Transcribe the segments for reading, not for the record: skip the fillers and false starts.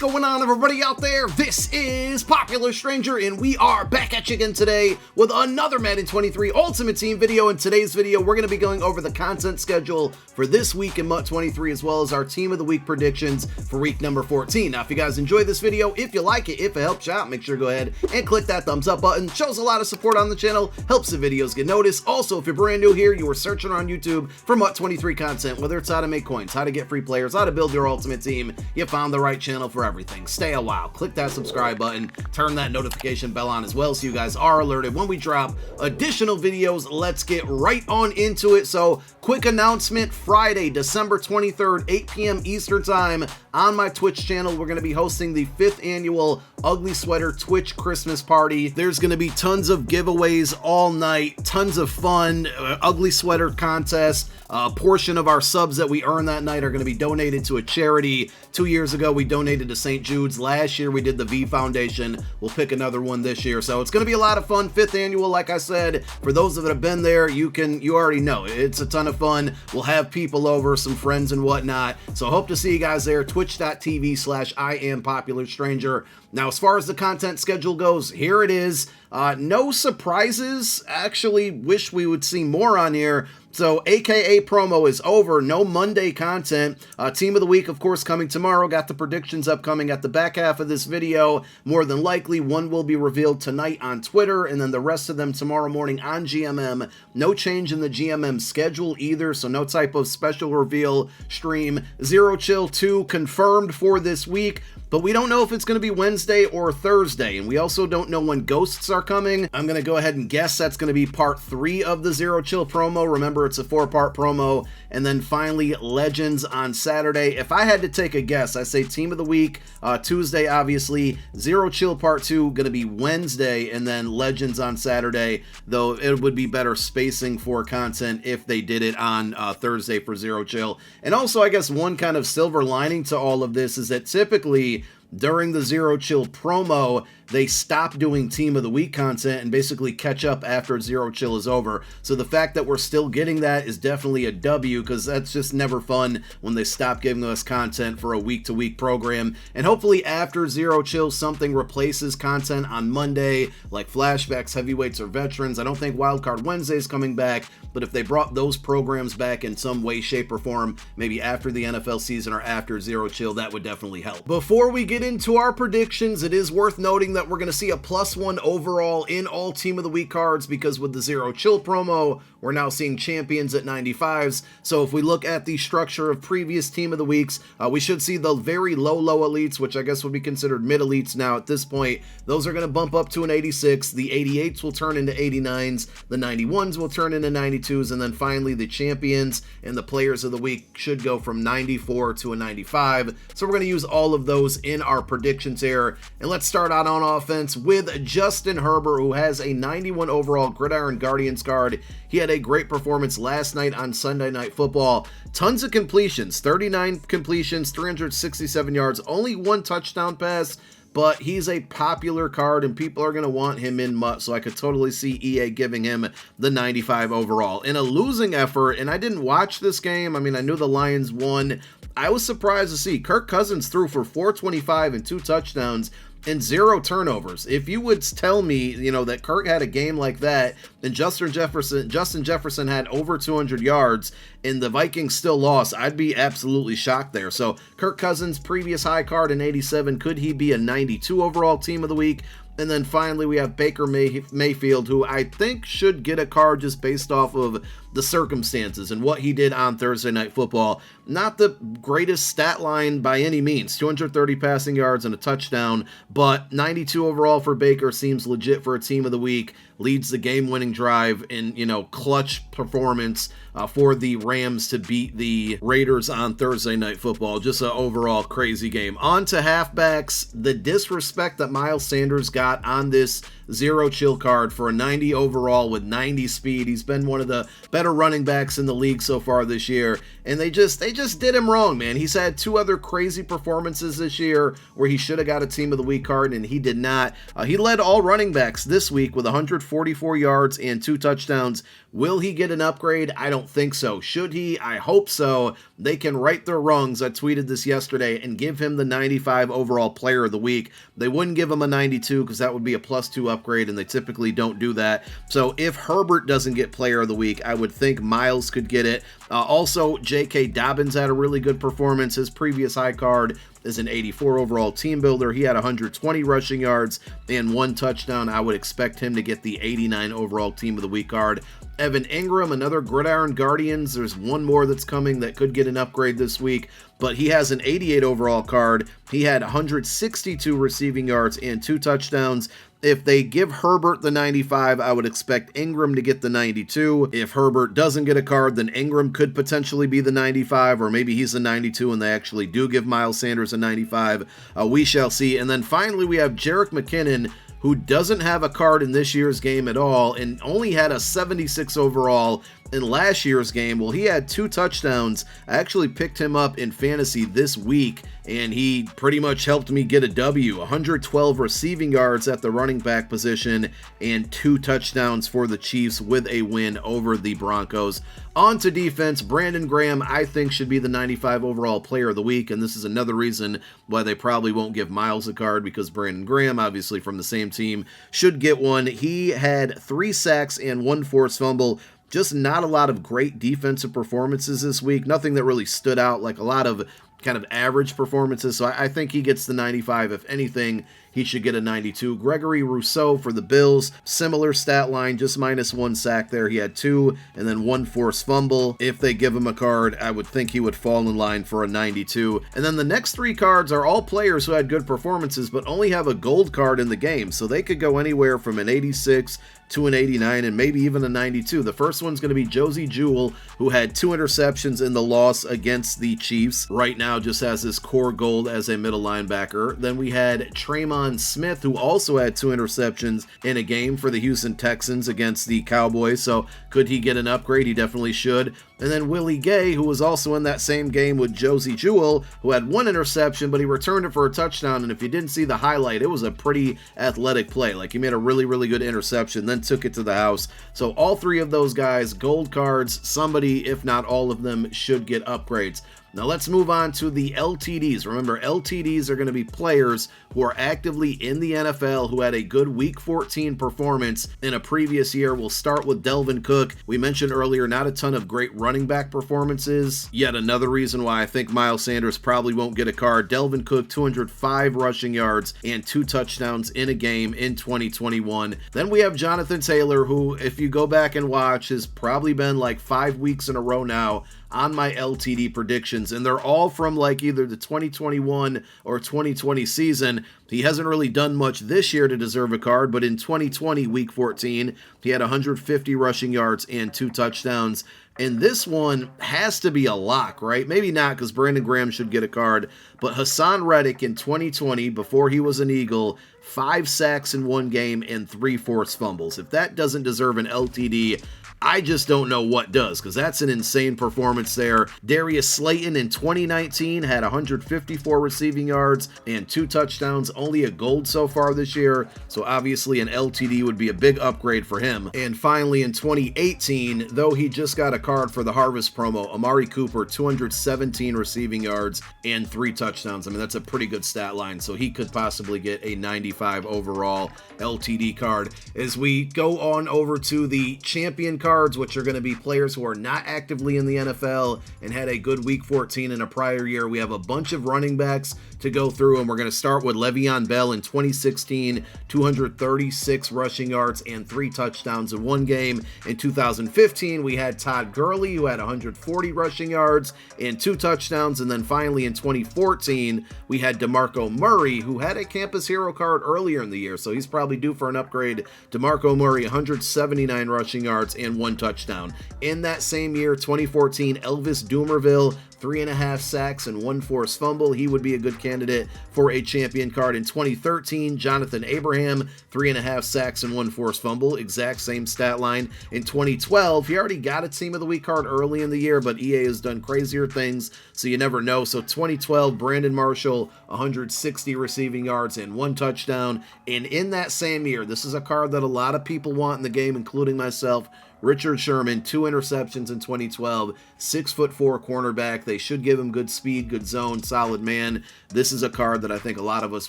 going on, everybody out there? This is Popular Stranger, and we are back at you again today with another Madden 23 Ultimate Team video. In today's video, we're going to be going over the content schedule for this week in MUT 23, as well as our Team of the Week predictions for week number 14. Now, if you guys enjoyed this video, if you like it, if it helps you out, make sure to go ahead and click that thumbs up button. Shows a lot of support on the channel, helps the videos get noticed. Also, if you're brand new here, you were searching on YouTube for MUT 23 content, whether it's how to make coins, how to get free players, how to build your ultimate team, you found the right channel for everything. Stay a while, click that subscribe button, turn that notification bell on as well so you guys are alerted when we drop additional videos. Let's get right on into it. So, quick announcement: Friday, December 23rd, 8 p.m. Eastern Time, on my Twitch channel, we're going to be hosting the 5th annual Ugly Sweater Twitch Christmas Party. There's going to be tons of giveaways all night, tons of fun, Ugly Sweater contest. A portion of our subs that we earn that night are going to be donated to a charity. 2 years ago, we donated to St. Jude's. Last year, we did the V Foundation. We'll pick another one this year. So it's going to be a lot of fun. 5th annual, like I said, for those that have been there, you already know it's a ton of fun. We'll have people over, some friends and whatnot. So hope to see you guys there. Twitch.tv/IamPopularStranger. Now, as far as the content schedule goes, here it is. No surprises. Actually, wish we would see more on here. So, AKA promo is over. No Monday content. Team of the Week, of course, coming tomorrow. Got the predictions upcoming at the back half of this video. More than likely, one will be revealed tonight on Twitter, and then the rest of them tomorrow morning on GMM. No change in the GMM schedule either, so no type of special reveal stream. Zero Chill 2 confirmed for this week, but we don't know if it's going to be Wednesday or Thursday, and we also don't know when Ghosts are coming. I'm going to go ahead and guess that's going to be part 3 of the Zero Chill promo. Remember, it's a 4-part promo. And then finally, Legends on Saturday. If I had to take a guess, I say Team of the Week, Tuesday, obviously. Zero Chill Part 2 going to be Wednesday, and then Legends on Saturday, though it would be better spacing for content if they did it on Thursday for Zero Chill. And also, I guess one kind of silver lining to all of this is that typically during the Zero Chill promo, they stop doing Team of the Week content and basically catch up after Zero Chill is over. So the fact that we're still getting that is definitely a W, because that's just never fun when they stop giving us content for a week-to-week program. And hopefully after Zero Chill, something replaces content on Monday, like flashbacks, heavyweights, or veterans. I don't think Wildcard Wednesday is coming back, but if they brought those programs back in some way, shape, or form, maybe after the NFL season or after Zero Chill, that would definitely help. Before we get into our predictions, it is worth noting that we're going to see a +1 overall in all Team of the Week cards, because with the Zero Chill promo, we're now seeing champions at 95s. So if we look at the structure of previous Team of the Weeks, we should see the very low elites, which I guess would be considered mid elites now at this point. Those are going to bump up to an 86. The 88s will turn into 89s. The 91s will turn into 92s. And then finally, the champions and the players of the week should go from 94 to a 95. So we're going to use all of those in our predictions here. And let's start out on offense with Justin Herbert, who has a 91 overall Gridiron Guardians card. He had a great performance last night on Sunday Night Football. Tons of completions, 39 completions, 367 yards, only 1 touchdown pass. But he's a popular card, and people are going to want him in MUT, so I could totally see EA giving him the 95 overall. In a losing effort, and I didn't watch this game, I mean, I knew the Lions won. I was surprised to see Kirk Cousins threw for 425 and 2 touchdowns and 0 turnovers. If you would tell me, that Kirk had a game like that, and Justin Jefferson had over 200 yards, and the Vikings still lost, I'd be absolutely shocked there. So Kirk Cousins, previous high card in 87, could he be a 92 overall Team of the Week? And then finally, we have Baker Mayfield, who I think should get a card just based off of the circumstances and what he did on Thursday Night Football. Not the greatest stat line by any means, 230 passing yards and a touchdown, but 92 overall for Baker seems legit for a Team of the Week. Leads the game-winning drive in, clutch performance for the Rams to beat the Raiders on Thursday Night Football. Just an overall crazy game. On to halfbacks. The disrespect that Miles Sanders got on this Zero Chill card for a 90 overall with 90 speed. He's been one of the better running backs in the league so far this year, and they just did him wrong, man. He's had 2 other crazy performances this year where he should have got a Team of the Week card, and he did not. He led all running backs this week with 144 yards and 2 touchdowns. Will he get an upgrade? I don't don't think so. Should he? I hope so. They can right their wrongs. I tweeted this yesterday and give him the 95 overall player of the week. They wouldn't give him a 92 because that would be a +2 upgrade, and they typically don't do that. So if Herbert doesn't get player of the week, I would think Miles could get it. Also, J.K. Dobbins had a really good performance. His previous high card is an 84 overall team builder. He had 120 rushing yards and 1 touchdown. I would expect him to get the 89 overall team of the week card. Evan Ingram, another Gridiron Guardians. There's one more that's coming that could get an upgrade this week, but he has an 88 overall card. He had 162 receiving yards and 2 touchdowns. If they give Herbert the 95, I would expect Ingram to get the 92. If Herbert doesn't get a card, then Ingram could potentially be the 95, or maybe he's the 92 and they actually do give Miles Sanders a 95. We shall see. And then finally, we have Jerick McKinnon, who doesn't have a card in this year's game at all and only had a 76 overall in last year's game. Well, he had 2 touchdowns. I actually picked him up in fantasy this week, and he pretty much helped me get a W. 112 receiving yards at the running back position and 2 touchdowns for the Chiefs with a win over the Broncos. On to defense. Brandon Graham, I think, should be the 95 overall player of the week, and this is another reason why they probably won't give Miles a card, because Brandon Graham, obviously from the same team, should get one. He had 3 sacks and 1 forced fumble. Just not a lot of great defensive performances this week. Nothing that really stood out, like a lot of kind of average performances. So I think he gets the 95. If anything, he should get a 92. Gregory Rousseau for the Bills, similar stat line, just -1 sack there. He had 2 and then 1 forced fumble. If they give him a card, I would think he would fall in line for a 92. And then the next 3 cards are all players who had good performances but only have a gold card in the game. So they could go anywhere from an 86 to an 89 and maybe even a 92. The first one's going to be Josie Jewell, who had 2 interceptions in the loss against the Chiefs. Right now just has this core gold as a middle linebacker. Then we had Traymon Smith, who also had 2 interceptions in a game for the Houston Texans against the Cowboys. So could he get an upgrade? He definitely should. And then Willie Gay, who was also in that same game with Josie Jewell, who had 1 interception, but he returned it for a touchdown. And if you didn't see the highlight, it was a pretty athletic play. Like, he made a really, really good interception, then took it to the house. So all 3 of those guys, gold cards. Somebody, if not all of them, should get upgrades. Now let's move on to the LTDs. Remember, LTDs are going to be players who are actively in the NFL who had a good Week 14 performance in a previous year. We'll start with Delvin Cook. We mentioned earlier, not a ton of great running back performances. Yet another reason why I think Miles Sanders probably won't get a card. Delvin Cook, 205 rushing yards and 2 touchdowns in a game in 2021. Then we have Jonathan Taylor, who, if you go back and watch, has probably been like 5 weeks in a row now on my LTD predictions, and they're all from like either the 2021 or 2020 season. He hasn't really done much this year to deserve a card, but in 2020, Week 14, he had 150 rushing yards and 2 touchdowns. And this one has to be a lock, right? Maybe not, because Brandon Graham should get a card, but Hassan Reddick in 2020, before he was an Eagle, 5 sacks in 1 game and 3 forced fumbles. If that doesn't deserve an LTD, I just don't know what does, because that's an insane performance there. Darius Slayton in 2019 had 154 receiving yards and 2 touchdowns, only a gold so far this year, so obviously an LTD would be a big upgrade for him. And finally in 2018, though he just got a card for the Harvest promo, Amari Cooper, 217 receiving yards and 3 touchdowns. I mean, that's a pretty good stat line, so he could possibly get a 95 overall LTD card. As we go on over to the champion card, which are going to be players who are not actively in the NFL and had a good Week 14 in a prior year. We have a bunch of running backs to go through, and we're going to start with Le'Veon Bell in 2016, 236 rushing yards and 3 touchdowns in 1 game. In 2015, we had Todd Gurley, who had 140 rushing yards and 2 touchdowns. And then finally in 2014, we had DeMarco Murray, who had a Campus Hero card earlier in the year, so he's probably due for an upgrade. DeMarco Murray, 179 rushing yards and 1 touchdown. In that same year, 2014, Elvis Dumerville, 3.5 sacks and 1 forced fumble. He would be a good candidate for a champion card. In 2013, Jonathan Abraham, 3.5 sacks and 1 forced fumble, exact same stat line. In 2012, he already got a Team of the Week card early in the year, but EA has done crazier things, so you never know. So 2012, Brandon Marshall, 160 receiving yards and 1 touchdown. And in that same year, this is a card that a lot of people want in the game, including myself, Richard Sherman, 2 interceptions in 2012, 6'4" cornerback. They should give him good speed, good zone, solid man. This is a card that I think a lot of us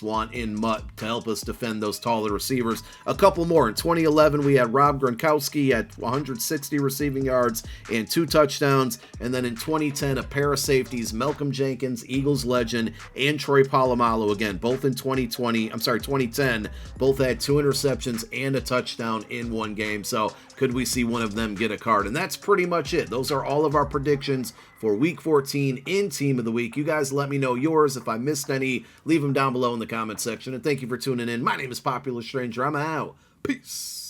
want in MUT to help us defend those taller receivers. A couple more. In 2011, we had Rob Gronkowski at 160 receiving yards and 2 touchdowns. And then in 2010, a pair of safeties, Malcolm Jenkins, Eagles legend, and Troy Polamalu, again, both in 2010, both had 2 interceptions and a touchdown in one game. So could we see one of them get a card? And that's pretty much it. Those are all of our predictions for Week 14 in Team of the Week. You guys let me know yours. If I missed any, leave them down below in the comment section. And thank you for tuning in. My name is Popular Stranger. I'm out. Peace.